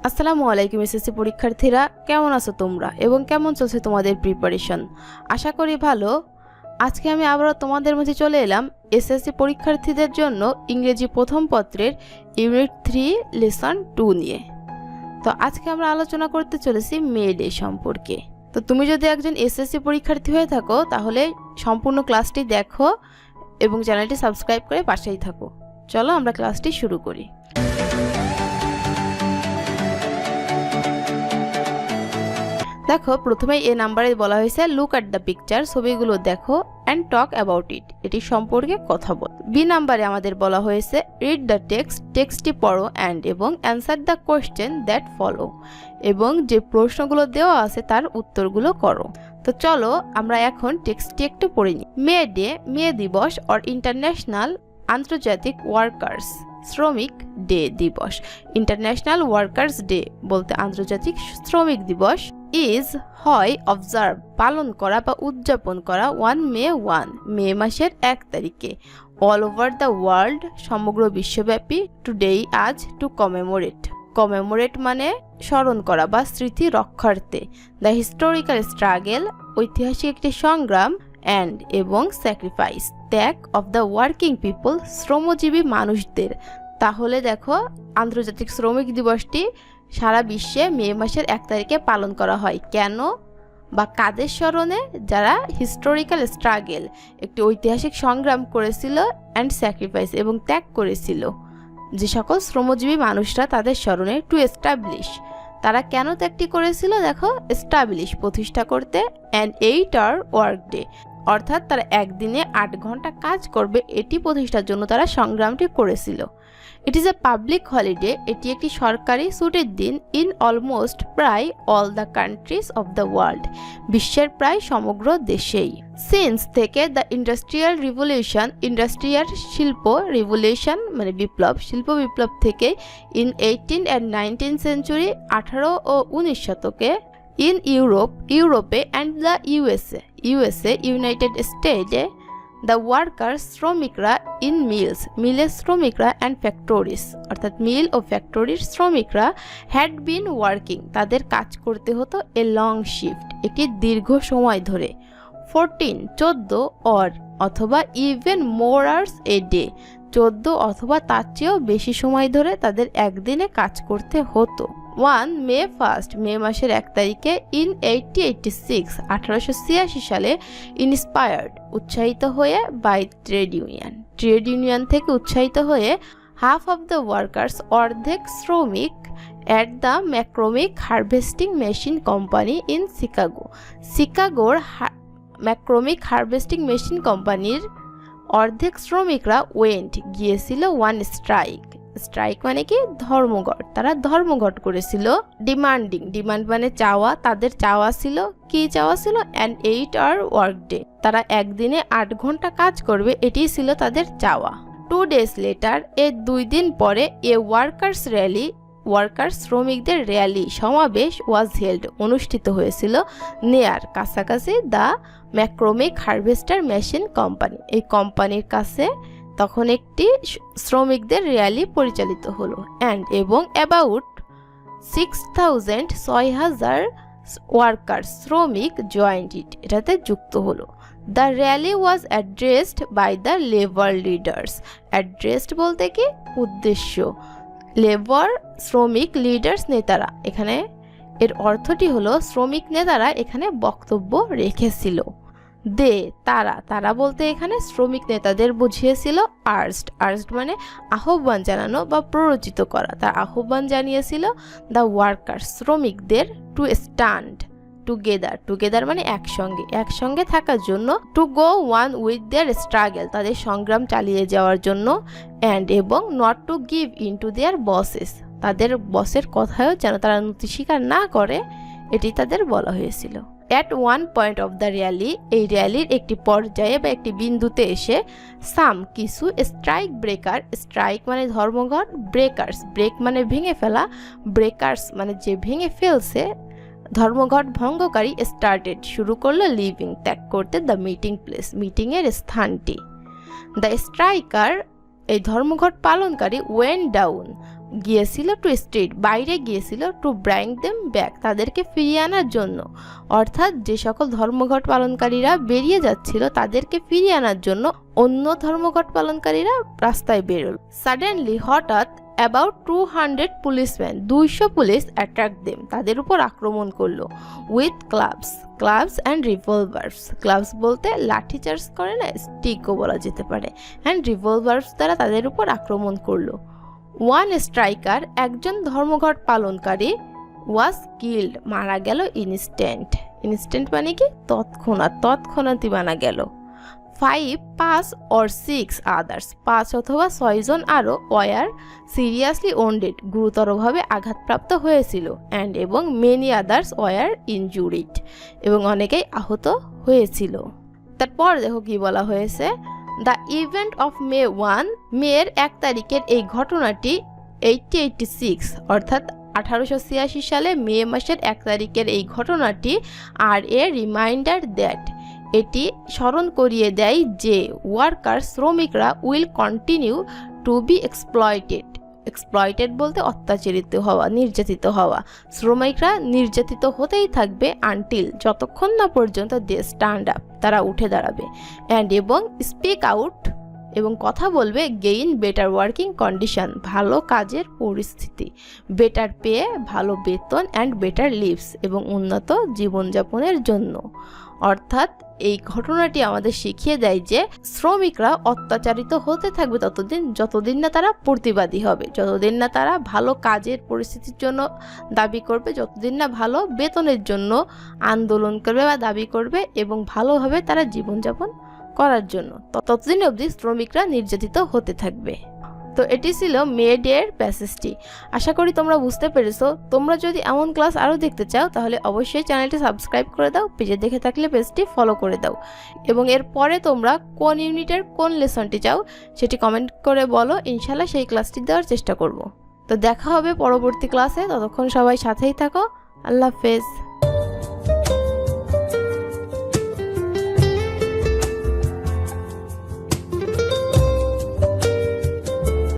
আসসালামু আলাইকুম এসএসসি পরীক্ষার্থীরা, কেমন আছো তোমরা এবং কেমন চলছে তোমাদের প্রিপারেশন? আশা করি ভালো। আজকে আমি আবারও তোমাদের মধ্যে চলে এলাম এসএসসি পরীক্ষার্থীদের জন্য ইংরেজি প্রথম পত্রের ইউনিট 3 লেসন 2 নিয়ে। তো আজকে আমরা আলোচনা করতে চলেছি মে ডে সম্পর্কে। তো তুমি যদি একজন এসএসসি পরীক্ষার্থী হয়ে থাকো তাহলে সম্পূর্ণ ক্লাসটি দেখো এবং চ্যানেলটি সাবস্ক্রাইব করে পাশেই থাকো। চলো আমরা ক্লাসটি শুরু করি। দেখো, প্রথমেই এ নাম্বারে বলা হয়েছে লুক অ্যাট দ্য পিকচার, ছবিগুলো দেখো অ্যান্ড টক অ্যাবাউট ইট, এটি সম্পর্কে কথা বল। বি নাম্বারে আমাদের বলা হয়েছে রিড দ্য টেক্সটটি পড়ো অ্যান্ড এবং answer the question that follow, এবং যে প্রশ্নগুলো দেওয়া আছে তার উত্তরগুলো করো। তো চলো আমরা এখন টেক্সটটি একটু পড়ে নিই। মে দিবস অর ইন্টারন্যাশনাল আন্তর্জাতিক ওয়ার্কার্স শ্রমিক ডে দিবস। ইন্টারন্যাশনাল ওয়ার্কার্স ডে বলতে আন্তর্জাতিক শ্রমিক দিবস ইজ হয় অবজার্ভ পালন করা বা উদযাপন করা 1 মে মাসের 1 তারিখে অল ওভার দ্য ওয়ার্ল্ড সমগ্র বিশ্বব্যাপী। টুডে আজ টু কমেমোরেট মানে স্মরণ করা বা স্মৃতি রক্ষার্থে। দ্য হিস্টোরিক্যাল স্ট্রাগল ঐতিহাসিক একটি সংগ্রাম অ্যান্ড এবং স্যাক্রিফাইস ত্যাগ অফ দ্য ওয়ার্কিং পিপল শ্রমজীবী মানুষদের। তাহলে দেখো, আন্তর্জাতিক শ্রমিক দিবসটি সারা বিশ্বে মে মাসের 1 তারিখে পালন করা হয়। কেন বা কাদের স্মরণে? যারা হিস্টোরিক্যাল স্ট্রাগল একটি ঐতিহাসিক সংগ্রাম করেছিল অ্যান্ড স্যাক্রিফাইস এবং ত্যাগ করেছিল, যে সকল শ্রমজীবী মানুষরা তাদের স্মরণে। টু এস্টাবলিশ তারা কেন ত্যাগটি করেছিল? দেখো, এস্টাবলিশ প্রতিষ্ঠা করতে, অ্যান 8-hour ওয়ার্ক ডে অর্থাৎ তারা একদিনে 8 ঘন্টা কাজ করবে, এটি প্রতিষ্ঠার জন্য তারা সংগ্রামটি করেছিল। It is a public holiday এটি একটি সরকারি ছুটির দিন ইন অলমোস্ট প্রায় all the countries of the world বিশ্বের প্রায় সমগ্র দেশেই। সিন্স থেকে দ্য ইন্ডাস্ট্রিয়াল রিভলিউশন শিল্প রিভলিউশন মানে বিপ্লব, শিল্প বিপ্লব থেকে ইন 18 and 19 সেঞ্চুরি 18 ও 19 শতকে ইন ইউরোপে অ্যান্ড দ্য ইউএসএ ইউনাইটেড স্টেটে দ্য ওয়ার্কার্স শ্রমিকরা ইন মিলের শ্রমিকরা অ্যান্ড ফ্যাক্টরিজ অর্থাৎ মিল ও ফ্যাক্টরির শ্রমিকরা হ্যাড বিন ওয়ার্কিং তাদের কাজ করতে হতো এ লং শিফট একটি দীর্ঘ সময় ধরে। 14 অর অথবা even more hours a day 14 অথবা তার চেয়েও বেশি সময় ধরে তাদের একদিনে কাজ করতে হতো। 1 মে মাসের 1 তারিখে ইন 1886 সালে ইন্সপায়ার্ড উৎসাহিত হয়ে বাই ট্রেড ইউনিয়ন থেকে উৎসাহিত হয়ে হাফ অফ দ্য ওয়ার্কার্স অর্ধেক শ্রমিক at the McCormick harvesting machine company in শিকাগোর ম্যাক্রোমিক হারভেস্টিং মেশিন কোম্পানির অর্ধেক শ্রমিকরা গিয়েছিল 1 স্ট্রাইক মানে কি ধর্মঘট, তারা ধর্মঘট করেছিল। ডিমান্ড মানে চাওয়া, তাদের চাওয়া ছিল, কি চাওয়া ছিল? অ্যান 8-hour ওয়ার্ক ডে তারা একদিনে 8 ঘন্টা কাজ করবে, এটি ছিল তাদের চাওয়া। 2 days লেটার এর 2 দিন পরে এ ওয়ার্কার্স শ্রমিকদের র্যালি সমাবেশ ওয়াজ হেল্ড অনুষ্ঠিত হয়েছিল নেয়ার কাছাকাছি দ্য ম্যাক্রোমিক হারভেস্টার মেশিন কোম্পানি। এই কোম্পানির কাছে তখন একটি শ্রমিকদের র্যালি পরিচালিত হলো অ্যান্ড এবং অ্যাবাউট 6,000 ওয়ার্কার শ্রমিক জয়েন্ট এটাতে যুক্ত হলো। The rally was addressed by the labour leaders. Addressed বলতে কি উদ্দেশ্য, শ্রমিক লিডার্স নেতারা, এখানে এর অর্থটি হলো শ্রমিক নেতারা এখানে বক্তব্য রেখেছিল। তারা বলতে এখানে শ্রমিক নেতাদের বুঝিয়েছিল। আর্জড মানে আহ্বান জানানো বা প্ররোচিত করা, তার আহ্বান জানিয়েছিল দ্য ওয়ার্কার্স শ্রমিকদের টু স্ট্যান্ড টুগেদার মানে একসঙ্গে থাকার জন্য, to go one with their struggle তাদের সংগ্রাম চালিয়ে যাওয়ার জন্য, অ্যান্ড এবং not to give in to their buses তাদের বসের কথায়ও যেন তারা নতি স্বীকার না করে, এটি তাদের বলা হয়েছিল। At one point of the rally এই র্যালির একটি পর্যায়ে বা একটি বিন্দুতে এসে কিছু স্ট্রাইক মানে ধর্মঘট, ব্রেক মানে ভেঙে ফেলা, ব্রেকার্স মানে যে ভেঙে ফেলছে, ধর্মঘট ভঙ্গকারী স্টার্টেড শুরু করলো লিভিং ত্যাগ করতে দ্য মিটিংয়ের স্থানটি। দ্য স্ট্রাইকার এই ধর্মঘট পালনকারী ওয়েন্ট ডাউন গিয়েছিল টু স্ট্রিট, বাইরে গিয়েছিল টু ব্রাইং দেম ব্যাক, তাদেরকে ফিরিয়ে আনার জন্য। অর্থাৎ যে সকল ধর্মঘট পালনকারীরা বেরিয়ে যাচ্ছিল তাদেরকে ফিরিয়ে আনার জন্য অন্য ধর্মঘট পালনকারীরা রাস্তায় বেরোল। সাডেনলি হঠাৎ about 200 policeman, 200 police attack them, তাদের উপর আক্রমণ করলো। উইথ ক্লাবস অ্যান্ড রিভলভার্স, ক্লাবস বলতে লাঠি চার্জ করে না, স্টিকও বলা যেতে পারে, অ্যান্ড রিভলভার্স দ্বারা তাদের উপর আক্রমণ করলো। ওয়ান স্ট্রাইকার, একজন ধর্মঘট পালনকারী, ওয়াজ কিল্ড, মারা গেল ইনস্ট্যান্ট মানে কি তৎক্ষণাৎই মারা গেল। 5, 5 or 6 আদার্স, 5 অথবা 6 জন আরও ওয়ার সিরিয়াসলি ওন্ডেড, গুরুতরভাবে আঘাতপ্রাপ্ত হয়েছিল, অ্যান্ড এবং মেনি আদার্স ওয়ার ইনজুরিড, এবং অনেকেই আহত হয়েছিল। তারপর দেখো কি বলা হয়েছে, দ্য ইভেন্ট অফ মে 1, মের 1 তারিখের এই ঘটনাটি 1886 অর্থাৎ 1886 সালে মে মাসের 1 তারিখের এই ঘটনাটি আর এ রিমাইন্ডার দ্যাট, এটি স্মরণ করিয়ে দেয় যে ওয়ার্কার, শ্রমিকরা will continue to be exploited বলতে অত্যাচারিত হওয়া, নির্যাতিত হওয়া, শ্রমিকরা নির্যাতিত হতেই থাকবে আনটিল, যতক্ষণ না পর্যন্ত দে স্ট্যান্ড আপ, তারা উঠে দাঁড়াবে, অ্যান্ড এবং স্পিক আউট, এবং কথা বলবে, গেইন বেটার ওয়ার্কিং কন্ডিশন, ভালো কাজের পরিস্থিতি, বেটার পে, ভালো বেতন, অ্যান্ড বেটার লিভস, এবং উন্নত জীবনযাপনের জন্য। অর্থাৎ এই ঘটনাটি আমাদের শিখিয়ে দেয় যে শ্রমিকরা অত্যাচারিত হতে থাকবে যতদিন না তারা প্রতিবাদী হবে, যতদিন না তারা ভালো কাজের পরিস্থিতির জন্য দাবি করবে, যতদিন না ভালো বেতনের জন্য আন্দোলন করবে বা দাবি করবে, এবং ভালোভাবে তারা জীবনযাপন করার জন্য, ততদিন অবধি শ্রমিকরা নির্যাতিত হতে থাকবে। তো এটি ছিল মে ডে এর প্যাসেজটি। আশা করি তোমরা বুঝতে পেরেছো। তোমরা যদি এমন ক্লাস আরও দেখতে চাও তাহলে অবশ্যই চ্যানেলটি সাবস্ক্রাইব করে দাও, পেজে দেখে থাকলে পেজটি ফলো করে দাও, এবং এরপরে তোমরা কোন ইউনিটের কোন লেসনটি চাও সেটি কমেন্ট করে বলো, ইনশাল্লাহ সেই ক্লাসটি দেওয়ার চেষ্টা করব। তো দেখা হবে পরবর্তী ক্লাসে, ততক্ষণ সবাই সাথেই থাকো। আল্লাহ হাফেজ।